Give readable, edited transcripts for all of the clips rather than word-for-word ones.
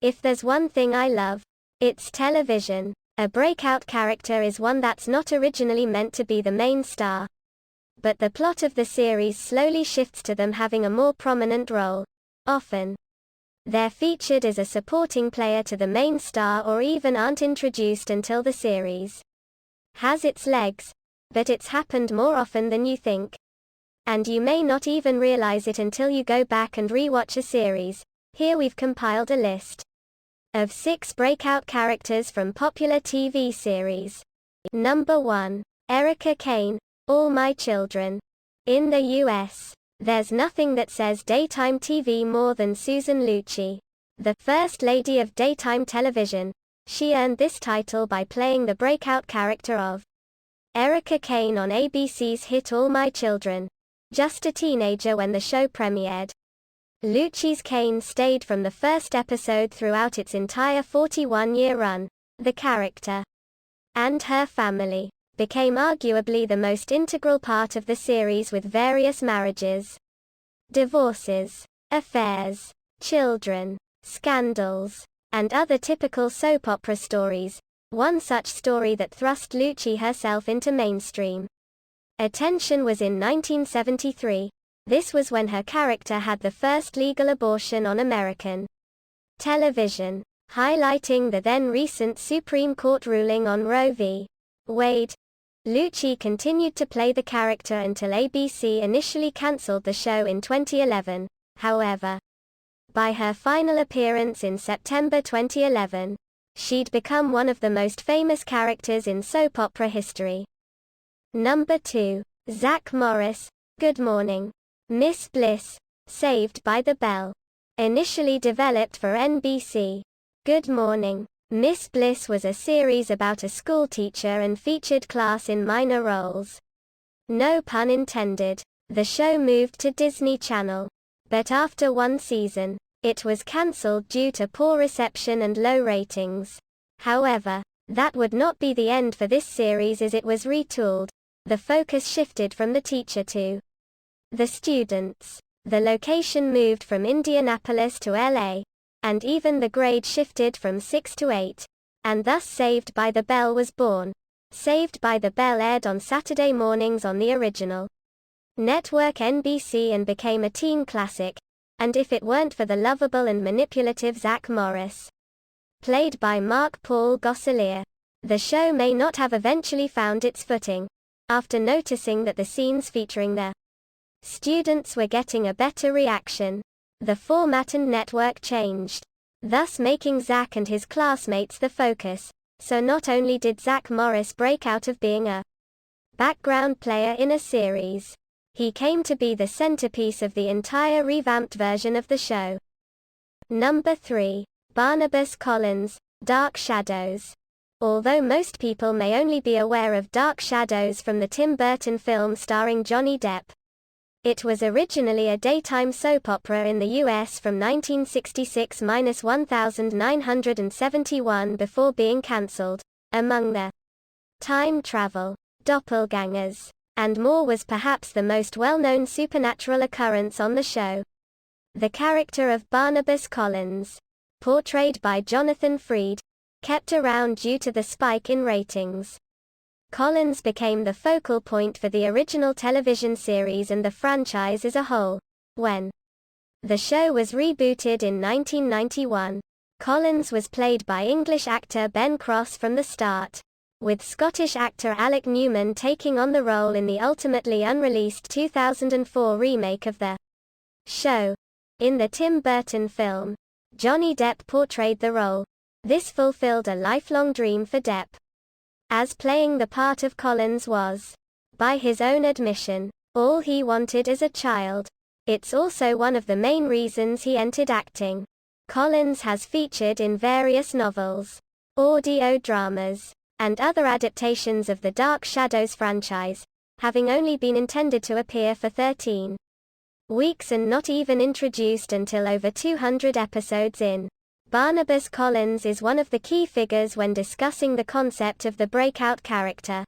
If there's one thing I love, it's television. A breakout character is one that's not originally meant to be the main star. But the plot of the series slowly shifts to them having a more prominent role. Often, they're featured as a supporting player to the main star or even aren't introduced until the series has its legs. But it's happened more often than you think. And you may not even realize it until you go back and rewatch a series. Here we've compiled a list of 6 breakout characters from popular TV series. Number 1. Erica Kane, All My Children. In the US, there's nothing that says daytime TV more than Susan Lucci. The First Lady of Daytime Television, she earned this title by playing the breakout character of Erica Kane on ABC's hit All My Children. Just a teenager when the show premiered, Lucci's Kane stayed from the first episode throughout its entire 41-year run. The character and her family became arguably the most integral part of the series, with various marriages, divorces, affairs, children, scandals, and other typical soap opera stories. One such story that thrust Lucci herself into mainstream attention was in 1973. This was when her character had the first legal abortion on American television, highlighting the then recent Supreme Court ruling on Roe v. Wade. Lucci continued to play the character until ABC initially cancelled the show in 2011. However, by her final appearance in September 2011, she'd become one of the most famous characters in soap opera history. Number 2. Zach Morris, Good Morning, Miss Bliss, Saved by the Bell. Initially developed for NBC, Good Morning, Miss Bliss was a series about a schoolteacher and featured class in minor roles. No pun intended. The show moved to Disney Channel. But after one season, it was cancelled due to poor reception and low ratings. However, that would not be the end for this series as it was retooled. The focus shifted from the teacher to the students. The location moved from Indianapolis to LA. And even the grade shifted from 6 to 8. And thus Saved by the Bell was born. Saved by the Bell aired on Saturday mornings on the original network NBC and became a teen classic. And if it weren't for the lovable and manipulative Zach Morris, played by Mark Paul Gosselaar, the show may not have eventually found its footing. After noticing that the scenes featuring the students were getting a better reaction, the format and network changed, thus making Zach and his classmates the focus. So not only did Zach Morris break out of being a background player in a series, he came to be the centerpiece of the entire revamped version of the show. Number 3. Barnabas Collins, Dark Shadows. Although most people may only be aware of Dark Shadows from the Tim Burton film starring Johnny Depp, it was originally a daytime soap opera in the US from 1966–1971 before being cancelled. Among the time travel, doppelgangers, and more was perhaps the most well-known supernatural occurrence on the show. The character of Barnabas Collins, portrayed by Jonathan Freed, kept around due to the spike in ratings. Collins became the focal point for the original television series and the franchise as a whole. When the show was rebooted in 1991, Collins was played by English actor Ben Cross from the start, with Scottish actor Alec Newman taking on the role in the ultimately unreleased 2004 remake of the show. In the Tim Burton film, Johnny Depp portrayed the role. This fulfilled a lifelong dream for Depp, as playing the part of Collins was, by his own admission, all he wanted as a child. It's also one of the main reasons he entered acting. Collins has featured in various novels, audio dramas, and other adaptations of the Dark Shadows franchise, having only been intended to appear for 13 weeks and not even introduced until over 200 episodes in. Barnabas Collins is one of the key figures when discussing the concept of the breakout character.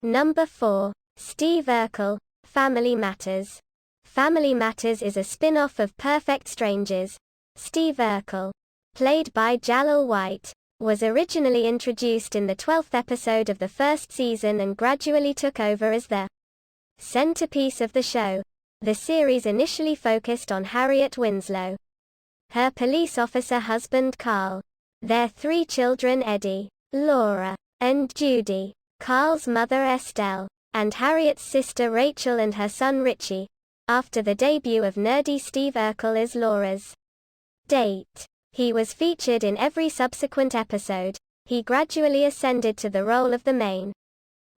Number 4. Steve Urkel, Family Matters. Family Matters is a spin-off of Perfect Strangers. Steve Urkel, played by Jalal White, was originally introduced in the 12th episode of the first season and gradually took over as the centerpiece of the show. The series initially focused on Harriet Winslow, her police officer husband Carl, their 3 children Eddie, Laura, and Judy, Carl's mother Estelle, and Harriet's sister Rachel and her son Richie. After the debut of nerdy Steve Urkel as Laura's date, he was featured in every subsequent episode. He gradually ascended to the role of the main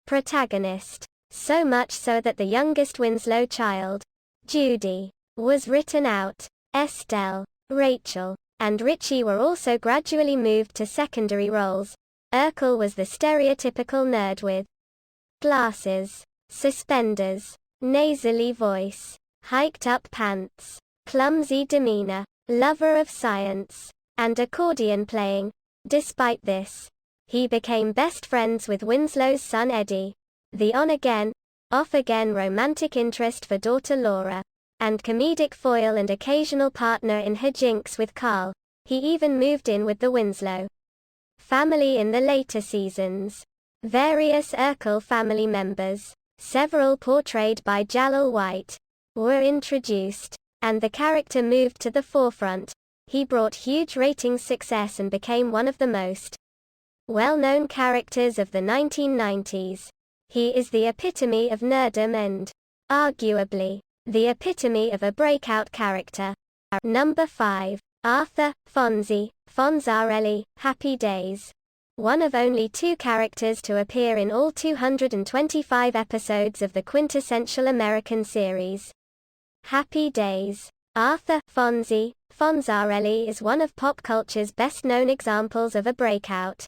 protagonist, so much so that the youngest Winslow child, Judy, was written out. Estelle, Rachel, and Richie were also gradually moved to secondary roles. Urkel was the stereotypical nerd with glasses, suspenders, nasally voice, hiked-up pants, clumsy demeanor, lover of science, and accordion playing. Despite this, he became best friends with Winslow's son Eddie, the on-again, off-again romantic interest for daughter Laura, and comedic foil and occasional partner in hijinks with Carl. He even moved in with the Winslow family in the later seasons. Various Urkel family members, several portrayed by Jalal White, were introduced, and the character moved to the forefront. He brought huge ratings success and became one of the most well-known characters of the 1990s. He is the epitome of nerdom and, arguably, the epitome of a breakout character. Number 5. Arthur, Fonzie, Fonzarelli, Happy Days. One of only 2 characters to appear in all 225 episodes of the quintessential American series, Happy Days. Arthur, Fonzie, Fonzarelli is one of pop culture's best-known examples of a breakout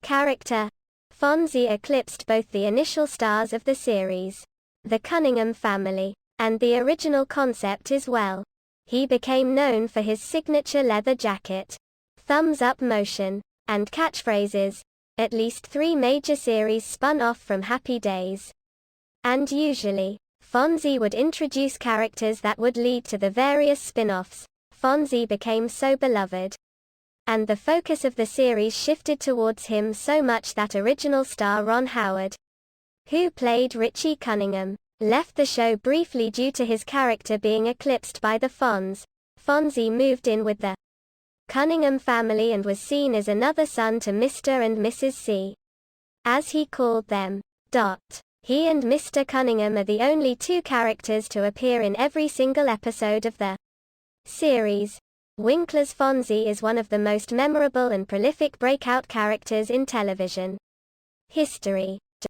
character. Fonzie eclipsed both the initial stars of the series, the Cunningham family, and the original concept as well. He became known for his signature leather jacket, thumbs-up motion, and catchphrases. At least 3 major series spun off from Happy Days. And usually, Fonzie would introduce characters that would lead to the various spin-offs. Fonzie became so beloved, and the focus of the series shifted towards him so much that original star Ron Howard, who played Richie Cunningham, left the show briefly due to his character being eclipsed by the Fonz. Fonzie moved in with the Cunningham family and was seen as another son to Mr. and Mrs. C, as he called them. He and Mr. Cunningham are the only 2 characters to appear in every single episode of the series. Winkler's Fonzie is one of the most memorable and prolific breakout characters in television history.